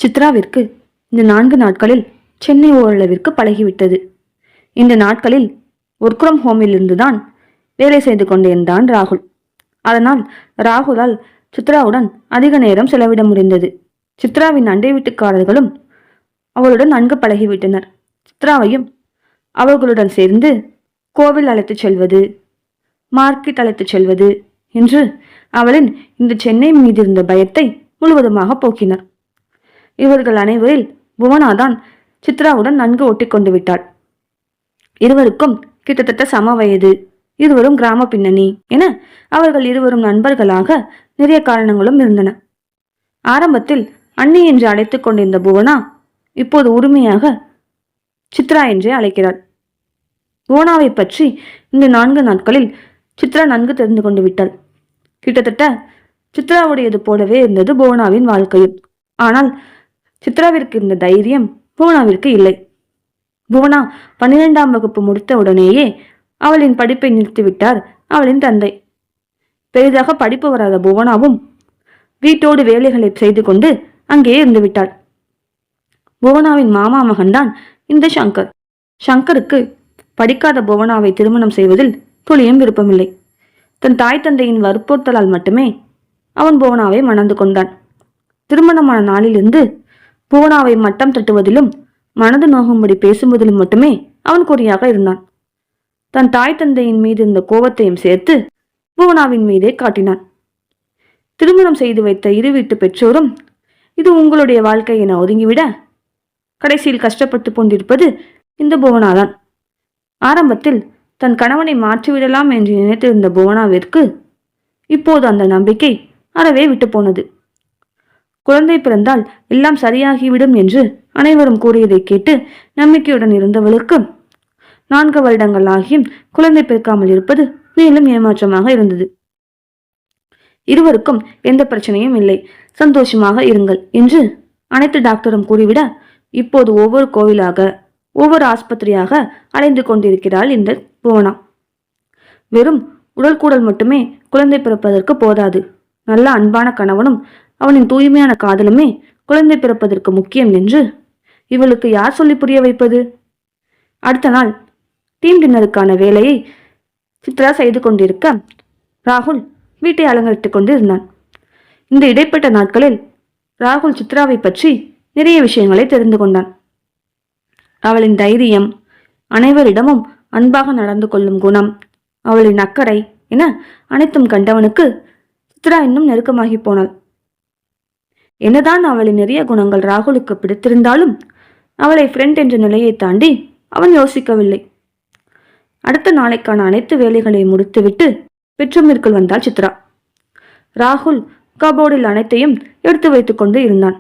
சித்ராவிற்கு இந்த 4 நாட்களில் சென்னை ஓரளவிற்கு பழகிவிட்டது. இந்த நாட்களில் ஒர்க் ஃப்ரம் ஹோமில் இருந்துதான் வேலை செய்து கொண்டிருந்தான் ராகுல். அதனால் ராகுலால் சித்ராவுடன் அதிக நேரம் செலவிட முடிந்தது. சித்ராவின் அண்டை வீட்டுக்காரர்களும் அவளுடன் நன்கு பழகிவிட்டனர். சித்ராவையும் அவர்களுடன் சேர்ந்து கோவில் அழைத்துச் செல்வது, மார்க்கெட் அழைத்துச் செல்வது என்று அவளின் இந்த சென்னை மீதிருந்த பயத்தை முழுவதுமாக போக்கினர். இவர்கள் அனைவரில் புவனாதான் சித்ராவுடன் நன்கு ஒட்டி கொண்டு விட்டாள். இருவருக்கும் கிட்டத்தட்ட சம வயது, இருவரும் கிராம பின்னணி என அவர்கள் இருவரும் நண்பர்களாக நிறைய காரணங்களும் இருந்தன. ஆரம்பத்தில் அண்ணி என்று அழைத்துக் கொண்டிருந்த புவனா இப்போது உரிமையாக சித்ரா என்றே அழைக்கிறாள். புவனாவை பற்றி இந்த 4 நாட்களில் சித்ரா நன்கு தெரிந்து கொண்டு விட்டாள். கிட்டத்தட்ட சித்ராவுடையது போலவே இருந்தது புவனாவின் வாழ்க்கையும். ஆனால் சித்ராவிற்கு இருந்த தைரியம் புவனாவிற்கு இல்லை. புவனா 12ஆம் வகுப்பு முடித்த உடனேயே அவளின் படிப்பை நிறுத்திவிட்டார் அவளின் தந்தை. பெரிதாக படிப்பு வராத புவனாவும் வீட்டோடு வேலைகளை செய்து கொண்டு அங்கேயே இருந்து விட்டாள். புவனாவின் மாமா மகன்தான் இந்த சங்கர். சங்கருக்கு படிக்காத புவனாவை திருமணம் செய்வதில் துளியும் விருப்பமில்லை. தன் தாய் தந்தையின் வற்புறுத்தலால் மட்டுமே அவன் புவனாவை மணந்து கொண்டான். திருமணமான நாளிலிருந்து புவனாவை மட்டம் தட்டுவதிலும் மனது நோகும்படி பேசுவதிலும் மட்டுமே அவன் குறியாக இருந்தான். தன் தாய் தந்தையின் மீது இருந்த கோபத்தையும் சேர்த்து புவனாவின் மீதே காட்டினான். திருமணம் செய்து வைத்த இரு வீட்டு பெற்றோரும் இது உங்களுடைய வாழ்க்கை என ஒதுங்கிவிட கடைசியில் கஷ்டப்பட்டு கொண்டிருப்பது இந்த புவனாதான். ஆரம்பத்தில் தன் கணவனை மாற்றிவிடலாம் என்று நினைத்திருந்த புவனாவிற்கு இப்போது அந்த நம்பிக்கை அறவே விட்டு போனது. குழந்தை பிறந்தால் எல்லாம் சரியாகிவிடும் என்று அனைவரும் கூறியதை கேட்டு நம்பிக்கையுடன் இருந்தவளுக்கு 4 வருடங்கள் ஆகியும் குழந்தை பிறக்காமல் இருப்பது மேலும் ஏமாற்றமாக இருந்தது. இருவருக்கும் எந்த பிரச்சனையும் இல்லை, சந்தோஷமாக இருங்கள் என்று அனைத்து டாக்டரும் கூறிவிட இப்போது ஒவ்வொரு கோவிலாக ஒவ்வொரு ஆஸ்பத்திரியாக அலைந்து கொண்டிருக்கிறாள் இந்த புவனா. வெறும் உடல் கூடல் மட்டுமே குழந்தை பிறப்பதற்கு போதாது. நல்ல அன்பான கணவனும் அவனின் தூய்மையான காதலுமே குழந்தை பிறப்பதற்கு முக்கியம் என்று இவளுக்கு யார் சொல்லி புரிய வைப்பது? அடுத்த நாள் டீம் டின்னருக்கான வேலையை சித்ரா செய்து கொண்டிருக்க ராகுல் வீட்டை அலங்கரித்துக் கொண்டு இருந்தான். இந்த இடைப்பட்ட நாட்களில் ராகுல் சித்ராவை பற்றி நிறைய விஷயங்களை தெரிந்து கொண்டான். அவளின் தைரியம், அனைவரிடமும் அன்பாக நடந்து கொள்ளும் குணம், அவளின் அக்கறை என அனைத்தும் கண்டவனுக்கு சித்ரா இன்னும் நெருக்கமாகி போனாள். என்னதான் அவளின் நிறைய குணங்கள் ராகுலுக்கு பிடித்திருந்தாலும் அவளை ஃப்ரெண்ட் என்ற நிலையை தாண்டி அவன் யோசிக்கவில்லை. அடுத்த நாளைக்கான அனைத்து வேலைகளை முடித்துவிட்டு பெட்ரூமிற்குள் வந்தாள் சித்ரா. ராகுல் கபோர்டில் அனைத்தையும் எடுத்து வைத்துக் கொண்டு இருந்தான்.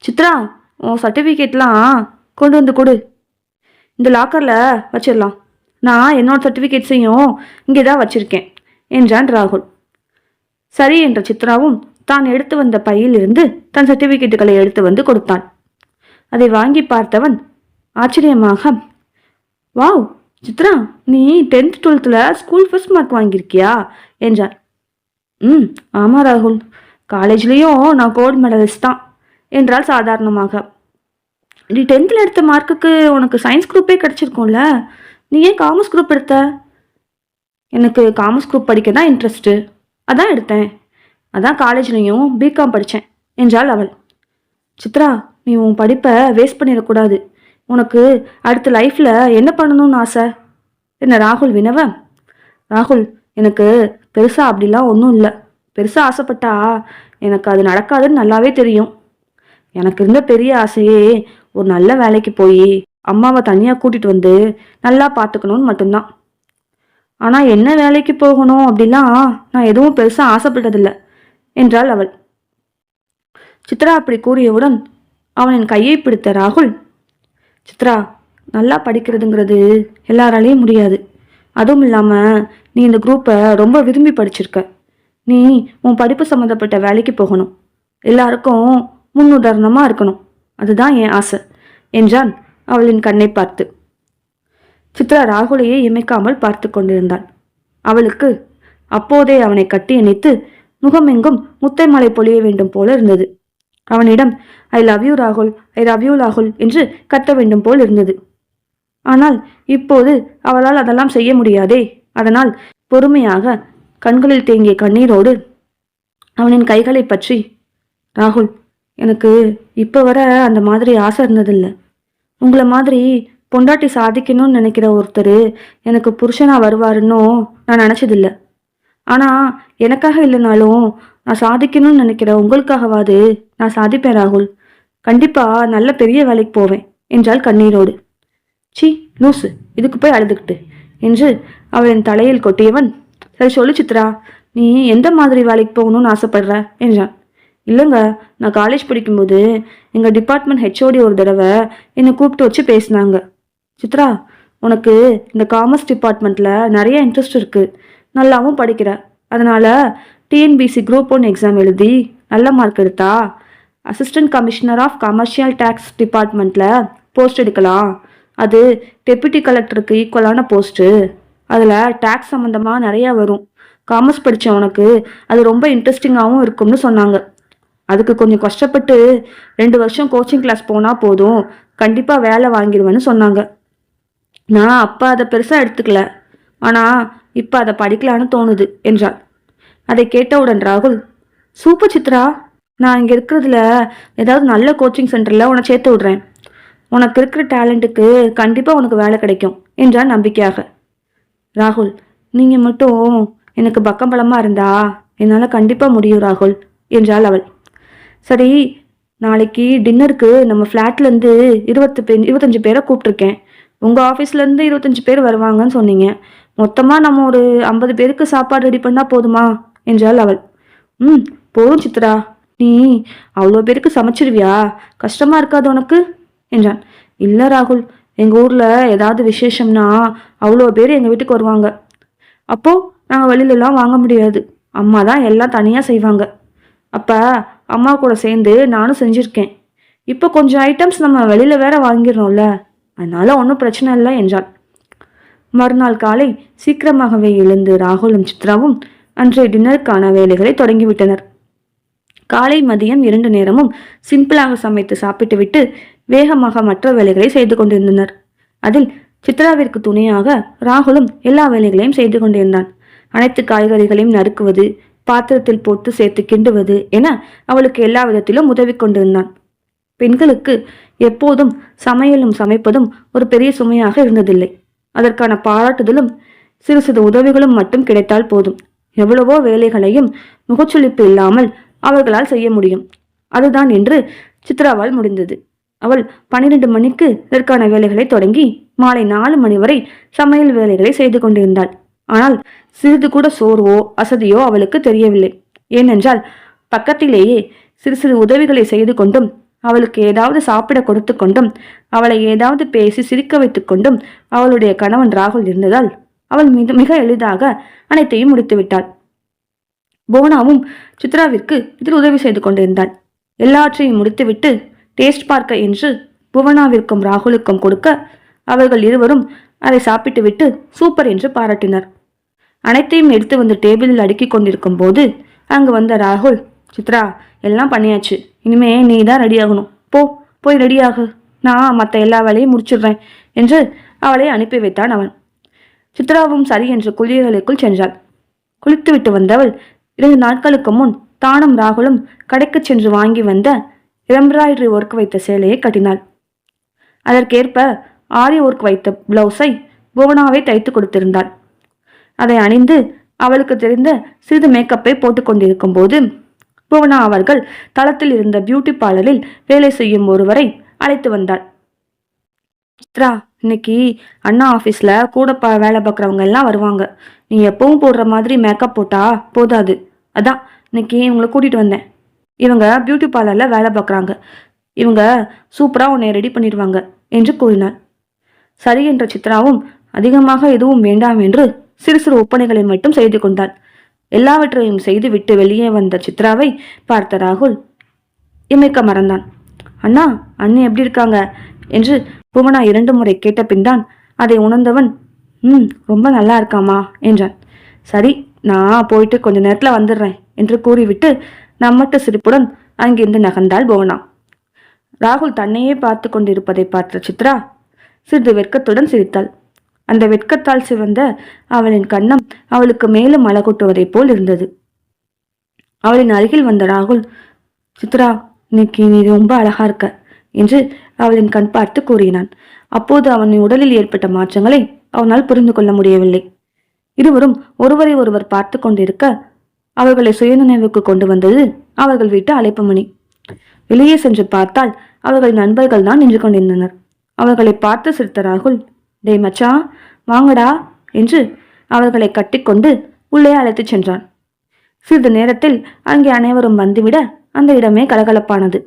சித்ரா, உன் சர்டிஃபிகேட்லாம் கொண்டு வந்து கொடு, இந்த லாக்கரில் வச்சிடலாம். நான் என்னோட சர்டிஃபிகேட்ஸையும் இங்கே தான் வச்சிருக்கேன் என்றான் ராகுல். சரி என்ற சித்ராவும் தான் எடுத்து வந்த பையில் இருந்து தன் சர்டிஃபிகேட்டுகளை எடுத்து வந்து கொடுத்தான். அதை வாங்கி பார்த்தவன் ஆச்சரியமாக, வாவ் சித்ரா, நீ 10th 12th school first mark வாங்கியிருக்கியா என்றான். ஆமா ராகுல், காலேஜ்லேயும் நான் கோல்டு மெடலிஸ்ட் தான் என்றால் சாதாரணமாக. நீ 10th எடுத்த மார்க்குக்கு உனக்கு சயின்ஸ் குரூப்பே கிடச்சிருக்கும்ல, நீ ஏன் காமர்ஸ் குரூப் எடுத்த? எனக்கு காமர்ஸ் குரூப் படிக்க தான் இன்ட்ரெஸ்ட்டு, அதான் எடுத்தேன். அதான் காலேஜ்லேயும் பிகாம் படித்தேன் என்றாள் அவள். சித்ரா, நீ உன் படிப்பை வேஸ்ட் பண்ணிடக்கூடாது. உனக்கு அடுத்த லைஃப்பில் என்ன பண்ணணும்னு ஆசை என்ன ராகுல் வினவ. ராகுல், எனக்கு பெருசாக அப்படிலாம் ஒன்றும் இல்லை. பெருசாக ஆசைப்பட்டா எனக்கு அது நடக்காதுன்னு நல்லாவே தெரியும். எனக்கு இருந்த பெரிய ஆசையே ஒரு நல்ல வேலைக்கு போய் அம்மாவை தனியாக கூட்டிகிட்டு வந்து நல்லா பார்த்துக்கணும்னு மட்டும்தான். ஆனால் என்ன வேலைக்கு போகணும் அப்படிலாம் நான் எதுவும் பெருசாக ஆசைப்பட்டதில்லை என்றாள் அவள். சித்ரா அப்படி கூறியவுடன் அவனின் கையை பிடித்த ராகுல், சித்ரா, நல்லா படிக்கிறதுங்கிறது எல்லாராலையும் முடியாது. அதுவும் இல்லாமல் நீ இந்த குரூப்பை ரொம்ப விரும்பி படிச்சிருக்க. நீ உன் படிப்பு சம்மந்தப்பட்ட வேலைக்கு போகணும், எல்லாருக்கும் முன்னுதாரணமாக இருக்கணும், அதுதான் என் ஆசை என்றான் அவளின் கண்ணை பார்த்து. சித்ரா ராகுலையே இமைக்காமல் பார்த்து கொண்டிருந்தாள். அவளுக்கு அப்போதே அவனை கட்டி அணைத்து முகமெங்கும் முத்தை மலை பொழிய வேண்டும் போல இருந்தது. அவனிடம் ஐ லவ் யூ ராகுல், ஐ லவ் யூ ராகுல் என்று கத்த வேண்டும் போல் இருந்தது. ஆனால் இப்போது அவளால் அதெல்லாம் செய்ய முடியாதே. அதனால் பொறுமையாக கண்களில் தேங்கிய கண்ணீரோடு அவனின் கைகளை பற்றி, ராகுல், எனக்கு இப்போ வர அந்த மாதிரி ஆசை இருந்ததில்லை. உங்களை மாதிரி பொண்டாட்டி சாதிக்கணும்னு நினைக்கிற ஒருத்தர் எனக்கு புருஷனா வருவாருன்னும் நான் நினச்சதில்லை. ஆனால் எனக்காக இல்லைனாலும் நான் சாதிக்கணும்னு நினைக்கிற உங்களுக்காகவாது நான் சாதிப்பேன் ராகுல். கண்டிப்பாக நல்ல பெரிய வேலைக்கு போவேன் என்றாள் கண்ணீரோடு. சி லூசு, இதுக்கு போய் அழுதுகிட்டு என்று அவளின் தலையில் கொட்டியவன், சரி சொல்லு சித்ரா, நீ எந்த மாதிரி வேலைக்கு போகணும்னு ஆசைப்படுற என்றான். இல்லைங்க, நான் காலேஜ் படிக்கும்போது எங்கள் டிபார்ட்மெண்ட் ஹெச்ஓடி ஒரு தடவை என்னை கூப்பிட்டு வச்சு பேசினாங்க. சித்ரா, உனக்கு இந்த காமர்ஸ் டிபார்ட்மெண்ட்டில் நிறைய இன்ட்ரெஸ்ட் இருக்குது, நல்லாவும் படிக்கிற, அதனால் டிஎன்பிசி குரூப் 1 எக்ஸாம் எழுதி நல்ல மார்க் எடுத்தா assistant commissioner of commercial taxes டிபார்ட்மெண்ட்டில் போஸ்ட் எடுக்கலாம். அது டெப்யூட்டி கலெக்டருக்கு ஈக்குவலான போஸ்ட்டு. அதில் டேக்ஸ் சம்மந்தமாக நிறையா வரும். காமர்ஸ் படித்த உனக்கு அது ரொம்ப இன்ட்ரெஸ்டிங்காகவும் இருக்கும்னு சொன்னாங்க. அதுக்கு கொஞ்சம் கஷ்டப்பட்டு 2 வருஷம் கோச்சிங் கிளாஸ் போனால் போதும், கண்டிப்பாக வேலை வாங்கிடுவேன்னு சொன்னாங்க. நான் அப்போ அதை பெருசாக எடுத்துக்கல, ஆனால் இப்போ அதை படிக்கலான்னு தோணுது என்றாள். அதை கேட்டவுடன் ராகுல், சூப்பர் சித்ரா, நான் இங்கே இருக்கிறதுல ஏதாவது நல்ல கோச்சிங் சென்டரில் உன்னை சேர்த்து விட்றேன். உனக்கு இருக்கிற டேலண்ட்டுக்கு கண்டிப்பாக உனக்கு வேலை கிடைக்கும் என்றான் நம்பிக்கையாக. ராகுல், நீங்கள் மட்டும் எனக்கு பக்கம்பலமாக இருந்தா என்னால் கண்டிப்பாக முடியும் ராகுல் என்றாள் அவள். சரி, நாளைக்கு டின்னருக்கு நம்ம ஃப்ளாட்லேருந்து 25 பேரை கூப்பிட்ருக்கேன். உங்கள் ஆஃபீஸ்லேருந்து 25 பேர் வருவாங்கன்னு சொன்னீங்க. மொத்தமாக நம்ம ஒரு 50 பேருக்கு சாப்பாடு ரெடி பண்ணால் போதுமா என்றாள் அவள். போதும் சித்ரா, நீ அவ்வளோ பேருக்கு சமைச்சிருவியா? கஷ்டமாக இருக்காது உனக்கு என்றான். இல்லை ராகுல், எங்கள் ஊரில் ஏதாவது விசேஷம்னா அவ்வளோ பேர் எங்கள் வீட்டுக்கு வருவாங்க. அப்போது நாங்கள் வெளியிலலாம் வாங்க முடியாது. அம்மா தான் எல்லாம் தனியாக செய்வாங்க. அப்போ அம்மா கூட சேர்ந்து நானும் செஞ்சுருக்கேன். இப்போ கொஞ்சம் ஐட்டம்ஸ் நம்ம வெளியில் வேற வாங்கிடணும்ல, அதனால ஒன்றும் பிரச்சனை இல்லை என்றாள். மறுநாள் காலை சீக்கிரமாகவே எழுந்து ராகுலும் சித்ராவும் அன்றைய டின்னருக்கான வேலைகளை தொடங்கிவிட்டனர். காலை மதியம் 2 நேரமும் சிம்பிளாக சமைத்து சாப்பிட்டு விட்டு வேகமாக மற்ற வேலைகளை செய்து கொண்டிருந்தனர். அதில் சித்ராவிற்கு துணையாக ராகுலும் எல்லா வேலைகளையும் செய்து கொண்டிருந்தான். அனைத்து காய்கறிகளையும் நறுக்குவது, பாத்திரத்தில் போட்டு சேர்த்து கிண்டுவது என அவளுக்கு எல்லா விதத்திலும் உதவி கொண்டிருந்தான். பெண்களுக்கு எப்போதும் சமையலும் சமைப்பதும் ஒரு பெரிய சுமையாக இருந்ததில்லை. அதற்கான பாராட்டுதலும் சிறு சிறு உதவிகளும் மட்டும் கிடைத்தால் போதும். எவ்வளவோ வேலைகளையும் முகச்சுளிப்பு இல்லாமல் அவர்களால் செய்ய முடியும். அதுதான் என்று சித்ராவால் முடிந்தது. அவள் 12 மணிக்கு இதற்கான வேலைகளை தொடங்கி மாலை 4 மணி வரை சமையல் வேலைகளை செய்து கொண்டிருந்தாள். ஆனால் சிறிது கூட சோர்வோ அசதியோ அவளுக்கு தெரியவில்லை. ஏனென்றால் பக்கத்திலேயே சிறு சிறு உதவிகளை செய்து கொண்டும் அவளுக்கு ஏதாவது சாப்பிட கொடுத்து கொண்டும் அவளை ஏதாவது பேசி சிரிக்க வைத்து கொண்டும் அவளுடைய கணவன் ராகுல் இருந்ததால் அவள் மிக எளிதாக அனைத்தையும் முடித்து விட்டாள். புவனாவும் சித்ராவிற்கு இதில் உதவி செய்து கொண்டிருந்தாள். எல்லாற்றையும் முடித்துவிட்டு டேஸ்ட் பார்க்க என்று புவனாவிற்கும் ராகுலுக்கும் கொடுக்க அவர்கள் இருவரும் அதை சாப்பிட்டு விட்டு சூப்பர் என்று பாராட்டினர். அனைத்தையும் எடுத்து வந்து டேபிளில் அடுக்கி கொண்டிருக்கும் போது அங்கு வந்த ராகுல், சித்ரா, எல்லாம் பண்ணியாச்சு, இனிமே நீ தான் ரெடியாகணும், போய் ரெடியாகு, நான் மற்ற எல்லா வேலையும் முடிச்சிடுறேன் என்று அவளை அனுப்பி வைத்தான் அவன். சித்ராவும் சரி என்று குளியலுக்குள் சென்றாள். குளித்துவிட்டு வந்தவள் 2 நாட்களுக்கு முன் தானும் ராகுலும் கடைக்கு சென்று வாங்கி வந்த எம்ப்ராய்டரி ஒர்க் வைத்த சேலையை கட்டினாள். அதற்கேற்ப ஆரி ஒர்க் வைத்த பிளவுஸை புவனாவை தைத்து கொடுத்திருந்தாள். அதை அணிந்து அவளுக்கு தெரிந்த சிறிது மேக்கப்பை போட்டுக்கொண்டிருக்கும் போது புவனா அவர்கள் தளத்தில் இருந்த பியூட்டி பார்லரில் வேலை செய்யும் ஒருவரை அழைத்து வந்தாள். சித்ரா, இன்னைக்கு அண்ணா ஆஃபீஸில் கூட வேலை பார்க்குறவங்க எல்லாம் வருவாங்க. நீ எப்பவும் போடுற மாதிரி மேக்கப் போட்டா போதாது, அதான் இன்னைக்கு இவங்களை கூட்டிகிட்டு வந்தேன். இவங்க பியூட்டி பார்லரில் வேலை பார்க்குறாங்க. இவங்க சூப்பராக உன்னை ரெடி பண்ணிடுவாங்க என்று கூறினாள். சரி என்ற சித்ராவும் அதிகமாக எதுவும் வேண்டாம் என்று சிறு சிறு ஒப்பனைகளை மட்டும் செய்து கொண்டாள். எல்லாவற்றையும் செய்து விட்டு வெளியே வந்த சித்ராவை பார்த்த ராகுல் இமைக்க மறந்தான். அண்ணா, அண்ணி எப்படி இருக்காங்க என்று புவனா 2 முறை கேட்ட பின்தான் அதை உணர்ந்தவன், ரொம்ப நல்லா இருக்காமா என்றான். சரி, நான் போயிட்டு கொஞ்ச நேரத்தில் வந்துடுறேன் என்று கூறிவிட்டு நம்மட்ட சிரிப்புடன் அங்கிருந்து நகர்ந்தாள் புவனா. ராகுல் தன்னையே பார்த்து கொண்டிருப்பதை பார்த்த சித்ரா சிறிது வெட்கத்துடன் சிரித்தாள். அந்த வெட்கத்தால் சிவந்த அவளின் கன்னம் அவளுக்கு மேலும் அழகூட்டுவதைப் போல் இருந்தது. அவளின் அருகில் வந்த ராகுல், சித்ரா, இன்னைக்கு நீ ரொம்ப அழகா இருக்க என்று அவளின் கண் பார்த்து கூறினான். அப்போது அவனின் உடலில் ஏற்பட்ட மாற்றங்களை அவனால் புரிந்து கொள்ள முடியவில்லை. இருவரும் ஒருவரை ஒருவர் பார்த்து கொண்டிருக்க அவர்களை சுயநினைவுக்கு கொண்டு வந்தது அவர்கள் வீட்டு அழைப்பு மணி. வெளியே சென்று பார்த்தால் அவர்கள் நண்பர்கள் தான் நின்று கொண்டிருந்தனர். அவர்களை பார்த்து சிரித்த ராகுல், டேய் மச்சான், வாங்கடா என்று அவர்களை கட்டிக்கொண்டு உள்ளே அழைத்துச் சென்றான். சிறிது நேரத்தில் அங்கே அனைவரும் வந்துவிட அந்த இடமே கலகலப்பானது.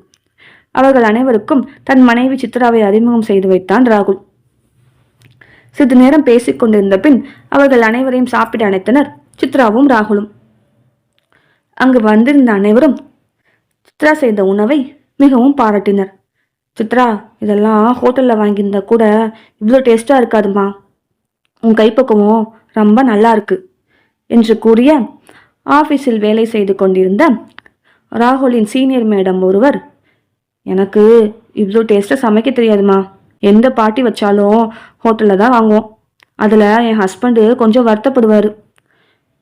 அவர்கள் அனைவருக்கும் தன் மனைவி சித்ராவை அறிமுகம் செய்து வைத்தான் ராகுல். சிறிது நேரம் பேசிக் கொண்டிருந்த பின் அவர்கள் அனைவரையும் சாப்பிட அழைத்தனர் சித்ராவும் ராகுலும். அங்கு வந்திருந்த அனைவரும் சித்ரா செய்த உணவை மிகவும் பாராட்டினர். சித்ரா, இதெல்லாம் ஹோட்டலில் வாங்கியிருந்தா கூட இவ்வளோ டேஸ்டாக இருக்காதுமா, உன் கைப்பக்குவம் ரொம்ப நல்லா இருக்கு என்று கூறிய ஆஃபீஸில் வேலை செய்து கொண்டிருந்த ராகுலின் சீனியர் மேடம் ஒருவர், எனக்கு இவ்வளோ டேஸ்ட்டாக சமைக்க தெரியாதுமா, எந்த பார்ட்டி வச்சாலும் ஹோட்டலில் தான் வாங்குவோம், அதில் என் ஹஸ்பண்டு கொஞ்சம் வருத்தப்படுவார்,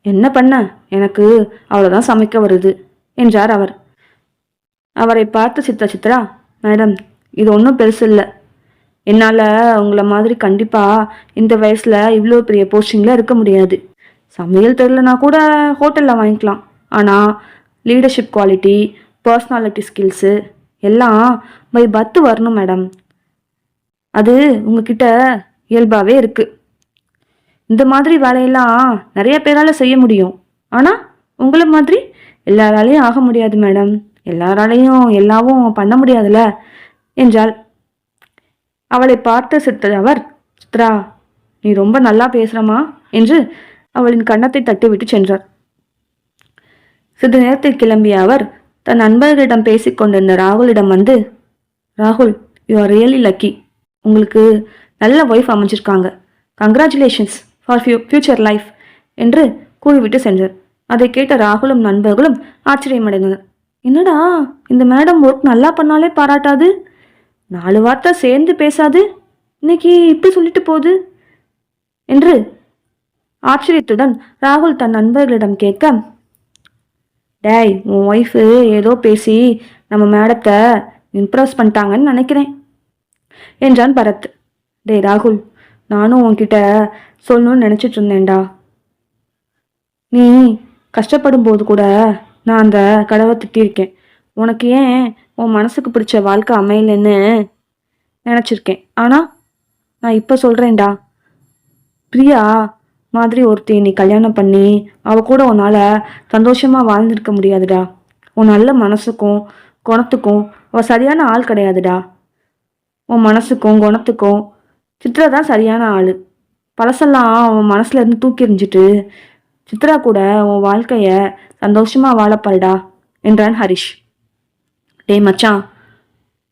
என்ன பண்ண, எனக்கு அவ்வளோதான் சமைக்க வருது என்றார் அவர். அவரை பார்த்து சித்ரா, மேடம், இது ஒன்றும் பெருசு இல்லை, என்னால் உங்களை மாதிரி கண்டிப்பாக இந்த வயசில் இவ்வளோ பெரிய போஸ்டிங்கில் இருக்க முடியாது, சமையல் தெரிலனா கூட ஹோட்டலில் வாங்கிக்கலாம், ஆனால் லீடர்ஷிப் குவாலிட்டி, பர்சனாலிட்டி ஸ்கில்ஸு எல்லாம் பை பர்த் வரணும் மேடம், அது உங்ககிட்ட இயல்பாகவே இருக்குது. இந்த மாதிரி வேலையெல்லாம் நிறைய பேரால் செய்ய முடியும், ஆனால் உங்களை மாதிரி எல்லாராலையும் ஆக முடியாது மேடம், எல்லாராலையும் எல்லாவும் பண்ண முடியாதுல்ல என்றாள். அவளை பார்த்து சிரித்த அவர், சித்ரா, நீ ரொம்ப நல்லா பேசுறமா என்று அவளின் கன்னத்தை தட்டிவிட்டு சென்றார். சிறிது நேரத்தில் கிளம்பிய அவர் தன் நண்பர்களிடம் பேசிக்கொண்டிருந்த ராகுலிடம் வந்து, ராகுல், யூ ஆர் ரியலி லக்கி, உங்களுக்கு நல்ல ஒய்ஃப் அமைஞ்சிருக்காங்க, கங்க்ராச்சுலேஷன்ஸ் ஃபார் ஃபியூச்சர் லைஃப் என்று கூறிவிட்டு சென்றார். அதை கேட்ட ராகுலும் நண்பர்களும் ஆச்சரியமடைந்தனர். என்னடா, இந்த மேடம் ஒர்க் நல்லா பண்ணாலே பாராட்டாது, 4 வார்த்தை சேர்ந்து பேசாது, இன்னைக்கு இப்படி சொல்லிட்டு போகுது என்று ஆச்சரியத்துடன் ராகுல் தன் நண்பர்களிடம் கேட்க, டேய், உன் ஒய்ஃபு ஏதோ பேசி நம்ம மேடத்தை இம்ப்ரெஸ் பண்ணிட்டாங்கன்னு நினைக்கிறேன் என்றான் பரத். டேய் ராகுல், நானும் உன்கிட்ட சொல்லணும்னு நினச்சிட்டு இருந்தேன்டா, நீ கஷ்டப்படும் போது கூட நான் அந்த கடவை திட்டியிருக்கேன், உனக்கு ஏன் உன் மனசுக்கு பிடிச்ச வாழ்க்கை அமையலன்னு நினச்சிருக்கேன், ஆனால் நான் இப்போ சொல்கிறேன்டா, பிரியா மாதிரி ஒருத்தி நீ கல்யாணம் பண்ணி அவ கூட உன்னால் சந்தோஷமாக வாழ்ந்துருக்க முடியாதுடா, உன் நல்ல மனசுக்கும் குணத்துக்கும் அவள் சரியான ஆள் கிடையாதுடா, உன் மனசுக்கும் குணத்துக்கும் சித்ரா தான் சரியான ஆள், பழசெல்லாம் உன் மனசுல இருந்து தூக்கி எறிஞ்சிட்டு சித்ரா கூட உன் வாழ்க்கையை சந்தோஷமாக வாழப்பாருடா என்றான் ஹரிஷ். டே மச்சான்,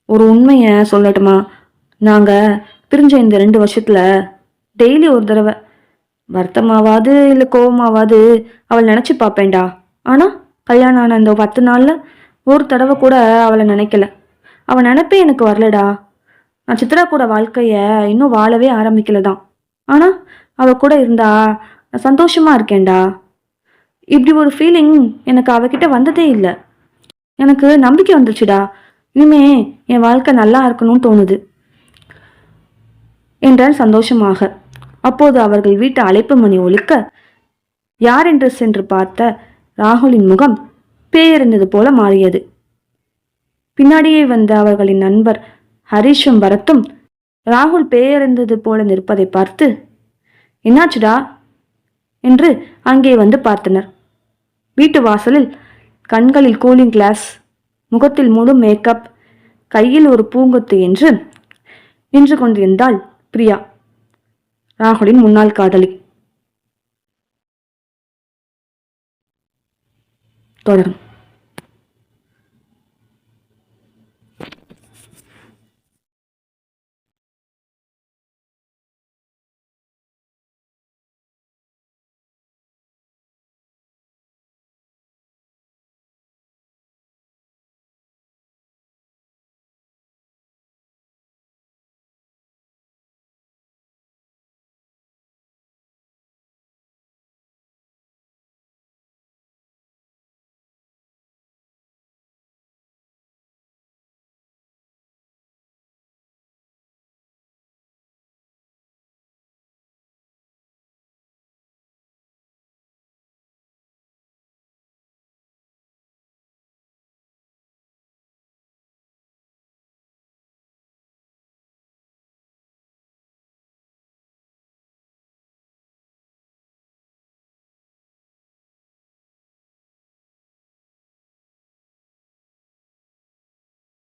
ஒரு உண்மையை சொல்லட்டுமா, நாங்கள் பிரிஞ்ச இந்த 2 வருஷத்தில் டெய்லி ஒரு தடவை வருத்தமாவாது இல்லை கோபமாவாது அவள் நினச்சி பார்ப்பேன்டா, ஆனால் கல்யாணம் ஆன இந்த 10 நாளில் ஒரு தடவை கூட அவளை நினைக்கல, அவள் நினைப்பே எனக்கு வரலடா, நான் சித்ரா கூட வாழ்க்கையை இன்னும் வாழவே ஆரம்பிக்கல தான், ஆனால் அவள் கூட இருந்தா நான் சந்தோஷமாக இருக்கேன்டா, இப்படி ஒரு ஃபீலிங் எனக்கு அவகிட்ட வந்ததே இல்லை, எனக்கு நம்பிக்கை வந்துருச்சுடா, இனிமே என் வாழ்க்கை நல்லா இருக்கணும்னு தோணுது என்றான் சந்தோஷமாக. அப்போது அவர்கள் வீட்டு அழைப்பு மணி ஒலிக்க யார் என்று சென்று பார்த்த ராகுலின் முகம் பேயறிந்தது போல மாறியது. பின்னாடியே வந்த அவர்களின் நண்பர் ஹரிஷும் பரத்தும் ராகுல் பேயறிந்தது போல நிற்பதை பார்த்து, என்னாச்சுடா என்று அங்கே வந்து பார்த்தனர். வீட்டு வாசலில் கண்களில் கூலிங் கிளாஸ், முகத்தில் முழு மேக்கப், கையில் ஒரு பூங்கொத்து என்று நின்று கொண்டிருந்தாள் பிரியா, ராகுலின் முன்னாள் காதலி. தொடரும்.